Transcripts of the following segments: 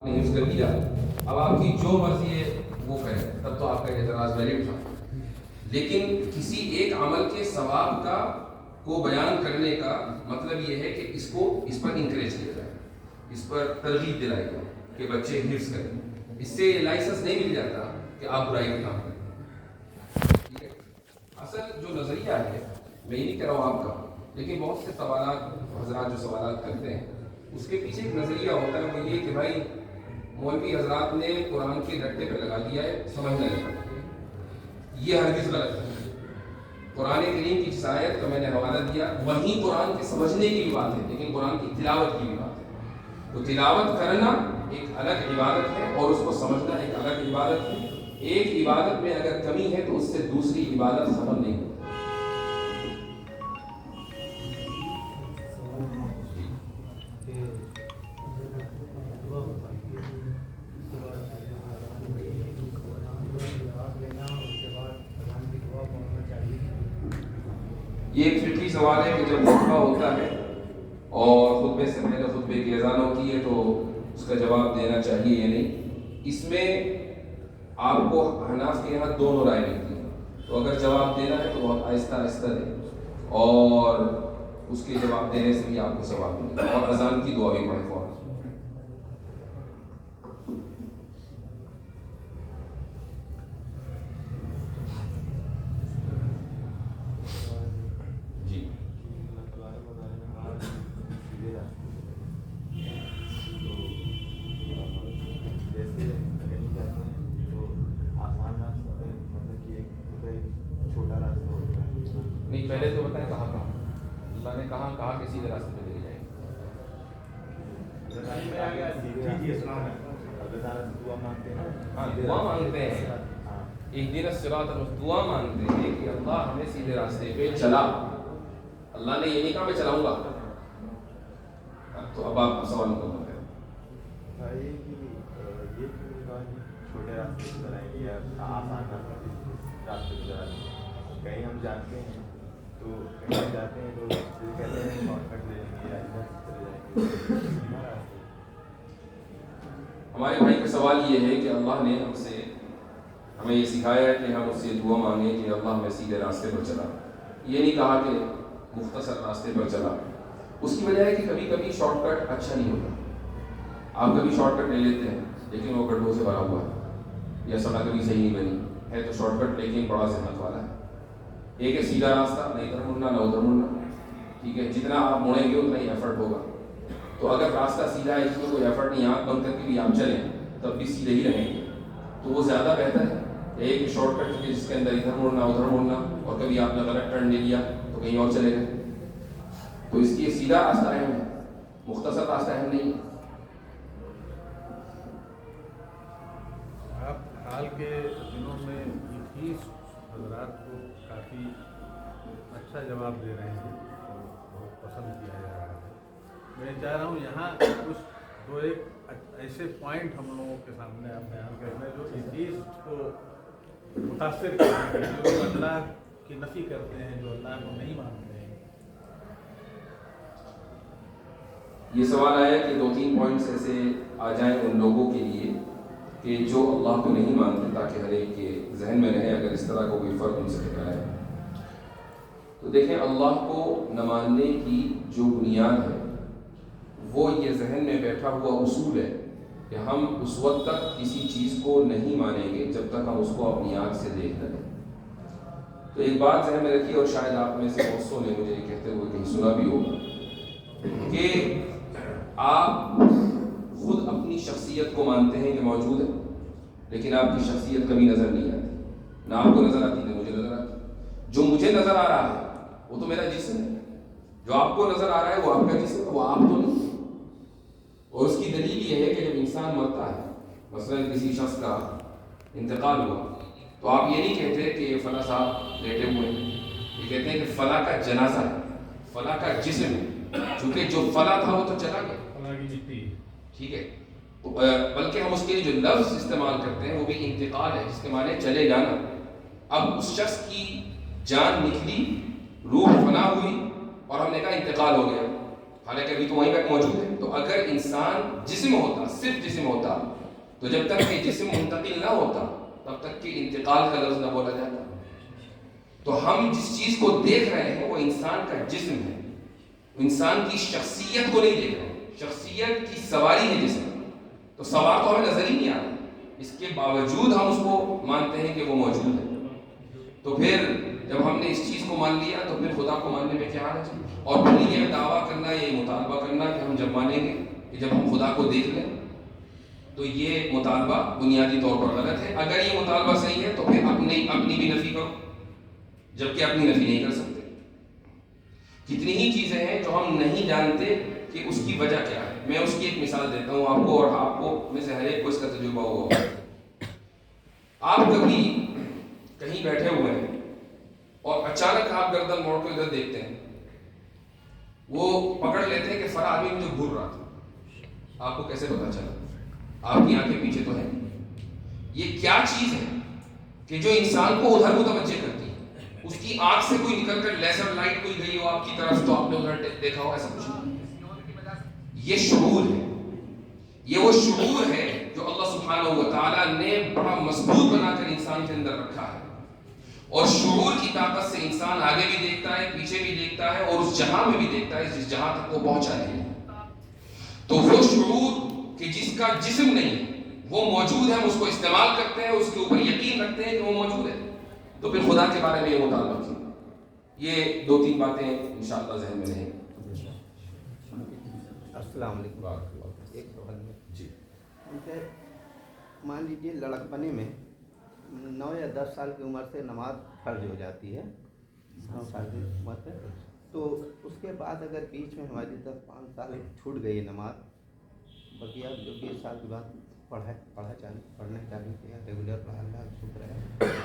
حفظ کر دیا، اب آپ کی جو مرضی ہے وہ کریں، تب تو آپ کا اعتراض ویلڈ تھا. لیکن کسی ایک عمل کے ثواب کا کو بیان کرنے کا مطلب یہ ہے کہ اس پر انکریج کیا جائے، اس پر ترغیب دلائی جائے کہ بچے حفظ کریں. اس سے لائسنس نہیں مل جاتا کہ آپ برائی کا کام کریں. ٹھیک ہے، اصل جو نظریہ ہے میں یہ نہیں کہہ رہا ہوں آپ کا، لیکن بہت سے سوالات حضرات جو سوالات کرتے ہیں اس کے پیچھے ایک نظریہ ہوتا ہے، وہ یہ کہ بھائی مولوی حضرات نے قرآن کے رٹے پہ لگا دیا ہے، سمجھنا نہیں پڑتا. یہ ہرگز غلط ہے. قرآن کریم کی جس آیت کا میں نے حوالہ دیا وہیں قرآن کے سمجھنے کی بھی بات ہے، لیکن قرآن کی تلاوت کی بھی بات ہے. تو تلاوت کرنا ایک الگ عبادت ہے اور اس کو سمجھنا ایک الگ عبادت ہے. ایک عبادت میں اگر کمی ہے تو اس سے دوسری عبادت ختم نہیں ہوتی. یہ ایک فقہی سوال ہے کہ جب خطبہ ہوتا ہے اور خطبے سے پہلے خطبے کی اذان ہوتی ہے تو اس کا جواب دینا چاہیے یا نہیں. اس میں آپ کو حناف کے یہاں دونوں رائے ملتی ہیں. تو اگر جواب دینا ہے تو بہت آہستہ آہستہ دیں اور اس کے جواب دینے سے بھی آپ کو ثواب ملے گا، اور اذان کی دعا بھی پڑھیں فوراً. نہیں، پہلے تو بتائیں کہاں اللہ نے کہا کہ سیدھے راستے پہ لے جائیں. دعا مانگتے ہیں، اہدنا الصراط المستقیم، دعا مانگتے ہیں کہ اللہ ہمیں سیدھے راستے پہ چلا. اللہ نے یہ نہیں کہا میں چلاؤں گا. تو اب آپ سوال مکمل کریں. چھوٹے راستے سے چلائیں گے یا آسان راستے سے چلائیں گے؟ کہیں ہم جانتے ہیں تو کہیں جاتے ہیں تو کہتے ہیں شارٹ کٹ لے لیں گے یا ادھر چلے جائیں گے. ہمارے بھائی کا سوال یہ ہے کہ اللہ نے ہمیں یہ سکھایا ہے کہ ہم اس سے دعا مانگیں کہ اللہ ہمیں سیدھے راستے پر چلا. یہ نہیں کہا کہ مختصر راستے پر چلا. اس کی وجہ ہے کہ کبھی کبھی شارٹ کٹ اچھا نہیں ہوتا. آپ کبھی شارٹ کٹ لے لیتے ہیں لیکن وہ گڈھوں سے بھرا ہوا ہے یا سڑک کبھی صحیح نہیں بنی ہے. تو شارٹ کٹ لیکن بڑا زحمت والا ہے. ایک ہے سیدھا راستہ، نہ ادھر مڑنا نہ ادھر مڑنا. ٹھیک ہے، جتنا آپ مڑیں گے اتنا ہی ایفرٹ ہوگا. تو اگر راستہ سیدھا ہے جس میں کوئی ایفرٹ نہیں، آنکھ بند کر کے بھی آپ چلیں تب بھی سیدھے ہی رہیں گے، تو وہ زیادہ بہتر ہے. ایک شارٹ کٹ جس کے اندر ادھر مڑنا ادھر مڑنا، اور کبھی آپ نے غلط ٹرن لے لیا تو کہیں اور چلے گئے. تو اس لیے سیدھا راستہ اہم ہے، مختصر راستہ اہم نہیں ہے. آپ حال کے دنوں میں 21 حضرات کو کافی اچھا جواب دے رہے ہیں اور بہت پسند کیا جا رہا ہے. میں چاہ رہا ہوں یہاں کچھ دو ایک ایسے پوائنٹ ہم لوگوں کے سامنے آپ بیان کر رہے ہیں جو 21 کو متاثر کرتے ہیں، جو اللہ کی نفی کرتے ہیں، جو اللہ کو نہیں مانتے ہیں. یہ سوال آیا کہ 2-3 پوائنٹس ایسے آ جائیں ان لوگوں کے لیے کہ جو اللہ کو نہیں مانتے، تاکہ ہر ایک کے ذہن میں رہے اگر اس طرح کو کوئی فرق ان سے ٹکرائے. تو دیکھیں، اللہ کو نہ ماننے کی جو بنیاد ہے وہ یہ ذہن میں بیٹھا ہوا اصول ہے کہ ہم اس وقت تک کسی چیز کو نہیں مانیں گے جب تک ہم اس کو اپنی آنکھ سے دیکھ لیں. تو ایک بات ذہن میں رکھیے، اور شاید آپ میں سے بہت سو نے مجھے یہ کہتے ہوئے کہیں سنا بھی ہوگا کہ آپ خود اپنی شخصیت کو مانتے ہیں کہ موجود ہے، لیکن آپ کی شخصیت کبھی نظر نہیں آتی. نہ آپ کو نظر آتی نہ مجھے نظر آتی. جو مجھے نظر آ رہا ہے وہ تو میرا جسم ہے، جو آپ کو نظر آ رہا ہے وہ آپ کا جسم ہے، وہ آپ تو نہیں. اور اس کی دلیل یہ ہے کہ جب انسان مرتا ہے، مثلا کسی شخص کا انتقال ہوا، تو آپ یہ نہیں کہتے کہ یہ فلاں صاحب لیٹے ہوئے ہیں، یہ کہتے ہیں کہ فلاں کا جنازہ ہے، فلاں کا جسم ہے، چونکہ جو فلاں تھا وہ تو چلا گیا. فلاں کی مٹی. ٹھیک ہے، بلکہ ہم اس کے لیے جو لفظ استعمال کرتے ہیں وہ بھی انتقال ہے، جس کے معنی چلے جانا. اب اس شخص کی جان نکلی، روح فنا ہوئی اور ہم نے کہا انتقال ہو گیا. حالانکہ ابھی تو وہیں پہ موجود ہے. تو اگر انسان جسم ہوتا, صرف جسم ہوتا, تو جب تک کہ جسم منتقل نہ ہوتا تب تک کہ انتقال کا لفظ نہ بولا جاتا. تو ہم جس چیز کو دیکھ رہے ہیں وہ انسان کا جسم ہے, انسان کی شخصیت کو نہیں دیکھ رہے ہیں. شخصیت کی سواری ہے جسم, تو سوار تو ہمیں نظر ہی نہیں آ رہا, اس کے باوجود ہم اس کو مانتے ہیں کہ وہ موجود ہے. تو پھر جب ہم نے اس چیز کو مان لیا تو پھر خدا کو ماننے میں کیا حرج ہے؟ اور پھر یہ دعویٰ کرنا, یہ مطالبہ کرنا کہ ہم جب مانیں گے کہ جب ہم خدا کو دیکھ لیں, تو یہ مطالبہ بنیادی طور پر غلط ہے. اگر یہ مطالبہ صحیح ہے تو پھر اپنی بھی نفی کرو, جبکہ اپنی نفی نہیں کر سکتے. کتنی ہی چیزیں ہیں جو ہم نہیں جانتے کہ اس کی وجہ کیا ہے. میں اس کی ایک مثال دیتا ہوں آپ کو, اور آپ کو میں سے ہر ایک کو اس کا تجربہ ہوا ہوگا. آپ کبھی کہیں بیٹھے ہوئے ہیں اور اچانک آپ گردن موڑ کے ادھر دیکھتے ہیں, وہ پکڑ لیتے ہیں کہ فلاں آدمی مجھے گھور رہا تھا. آپ کو کیسے پتا چلا؟ آپ کی آنکھیں پیچھے تو ہیں. یہ کیا چیز ہے کہ جو انسان کو ادھر متوجہ کرتی ہے؟ اس کی آنکھ سے کوئی نکل کر لیزر لائٹ کوئی گئی ہو آپ کی طرف تو آپ نے ادھر دیکھا ہو, ایسا کچھ نہیں. یہ شعور ہے, یہ وہ شعور ہے جو اللہ سبحانہ و تعالیٰ نے بڑا مضبوط بنا کر انسان کے اندر رکھا ہے. اور شعور کی طاقت سے انسان آگے بھی دیکھتا ہے, پیچھے بھی دیکھتا ہے, اور اس جہاں میں بھی دیکھتا ہے جس جہاں تک وہ پہنچا نہیں. تو وہ شعور کہ جس کا جسم نہیں وہ موجود ہے, ہم اس کو استعمال کرتے ہیں, اس کے اوپر یقین رکھتے ہیں کہ وہ موجود ہے. تو پھر خدا کے بارے میں یہ مطالبہ کیا. یہ 2-3 باتیں انشاءاللہ ذہن میں رہیں. السلام علیکم. ایک سوال ہے جی. مان لیجیے لڑکپنے میں 9 یا 10 سال کی عمر سے نماز فرض ہو جاتی ہے, 9 سال کی عمر سے, تو اس کے بعد اگر بیچ میں ہماری 10-5 سال چھوٹ گئی نماز, بقیہ جو 20 سال کے بعد پڑھنے چاہیے کیا ریگولر پڑھا اللہ شکر ہے,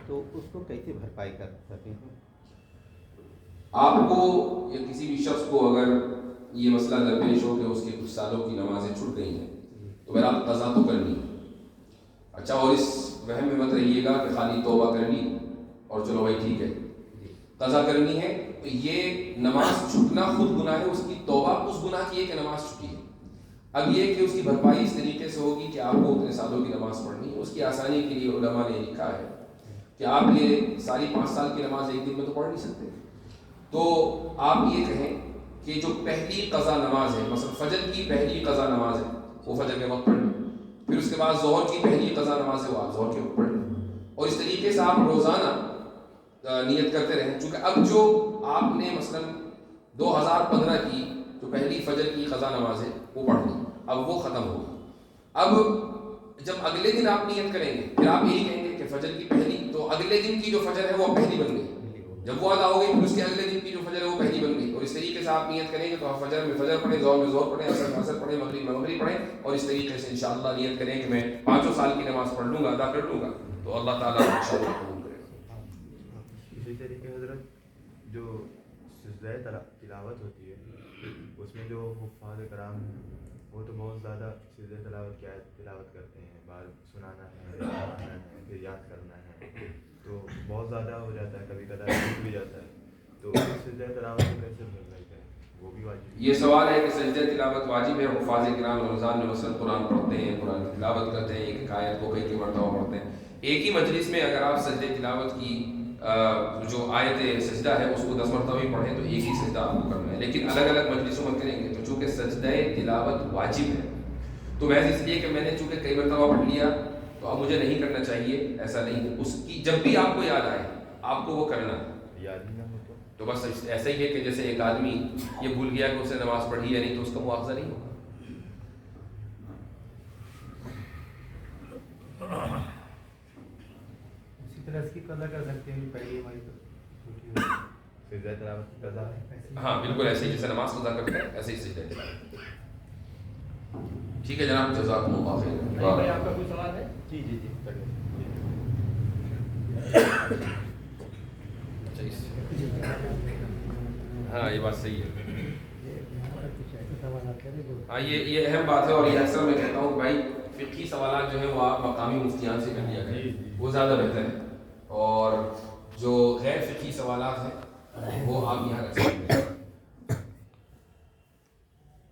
تو اس کو کیسے بھرپائی کر سکتے ہیں؟ آپ کو یا کسی بھی شخص کو اگر یہ مسئلہ درپیش ہو کہ اس کے کچھ سالوں کی نمازیں چھوٹ گئی ہیں, تو میرا قضا تو کرنی ہے. اچھا, اور اس وہم میں مت رہیے گا کہ خالی توبہ کرنی اور چلو بھائی ٹھیک ہے, قضا کرنی ہے. تو یہ نماز چھوٹنا خود گناہ ہے, اس کی توبہ اس گناہ کی ہے کہ نماز چھوٹی ہے. اب یہ کہ اس کی بھرپائی اس طریقے سے ہوگی کہ آپ کو اتنے سالوں کی نماز پڑھنی ہے. اس کی آسانی کے لیے علماء نے لکھا ہے کہ آپ یہ ساری 5 سال کی نماز ایک دن میں تو پڑھ نہیں سکتے. تو آپ یہ کہیں کہ جو پہلی قضا نماز ہے, مثلا فجر کی پہلی قضا نماز ہے, وہ فجر کے وقت پڑھ لیں. پھر اس کے بعد ظہر کی پہلی قضا نماز ہے, وہ آپ ظہر کے وقت پڑھ لیں. اور اس طریقے سے آپ روزانہ نیت کرتے رہیں. چونکہ اب جو آپ نے مثلا 2015 کی جو پہلی فجر کی قضا نماز ہے وہ پڑھ لی, اب وہ ختم ہوگی. اب جب اگلے دن آپ نیت کریں گے پھر آپ یہی کہیں گے کہ فجر کی پہلی, تو اگلے دن کی جو فجر ہے وہ پہلی بن گئی. جب وہ ادا ہو گئی پھر اس کے اگلے دن کی جو فجر ہے وہ پہلی بن گئی. اور اس طریقے سے آپ نیت کریں گے تو آپ فجر میں فجر پڑھیں, ظہر میں ظہر پڑھیں, عصر میں عصر پڑھیں, مغرب میں مغرب پڑھیں. اور اس طریقے سے انشاءاللہ نیت کریں کہ میں 5 سال کی نماز پڑھ لوں گا, ادا کر لوں گا, تو اللہ تعالیٰ انشاءاللہ قبول کرے گا. اسی طریقے حضرت جو سجدہ تلاوت ہوتی ہے اس میں جو حفاظ کرام وہ تو بہت زیادہ سجدہ تلاوت کی آیت تلاوت کرتے ہیں, بعد سنانا ہے, پھر یاد کرنا ہے, تو بہت زیادہ ہو جاتا ہے, کبھی کبھار چھوٹ بھی جاتا ہے. تو سجدہ تلاوت کو کیسے بھرپائی کریں, وہ بھی واجب؟ یہ سوال ہے کہ سجدہ تلاوت واجب ہے. حفاظ کرام رمضان میں مثلا قرآن پڑھتے ہیں, قرآن کی تلاوت کرتے ہیں, ایک آیت کو کئی مرتبہ پڑھتے ہیں. ایک ہی مجلس میں اگر آپ سجدہ تلاوت کی جو آیت سجدہ ہے اس کو 10 مرتبہ بھی پڑھیں تو ایک ہی سجدہ آپ کو کرنا ہے. لیکن الگ الگ مجلسوں میں کریں گے تو چونکہ سجدہ تلاوت واجب ہے, تو محض اس لیے کہ میں نے چونکہ کئی مرتبہ پڑھ لیا تو اب مجھے نہیں کرنا چاہیے, ایسا نہیں. اس کی جب بھی آپ کو یاد آئے آپ کو وہ کرنا ہے. یاد ہی نہ ہو تو بس ایسا ہی ہے کہ جیسے ایک آدمی یہ بھول گیا کہ اسے نماز پڑھی یا نہیں تو اس کا مواخذہ نہیں ہوگا. اسی طرح اس کی قضا کر سکتے ہیں, پہلی ہماری تو سجدہ تلاوت کی قضا ہے. ہاں بالکل ایسے ہی جیسے نماز قضا کرتے ہیں ایسے ہی سجدہ تلاوت. ٹھیک ہے جناب, جزاکم اللہ خیر. بھائی آپ کا کوئی سوال ہے؟ جی جی جی ہاں یہ بات صحیح ہے. ہاں یہ اہم بات ہے, اور یہ اکثر میں کہتا ہوں بھائی فقہی سوالات جو ہیں وہ آپ مقامی مفتیان سے کر لیا کریں, وہ زیادہ بہتر ہے. اور جو غیر فقہی سوالات ہیں وہ آپ یہاں رکھ سکتے ہیں.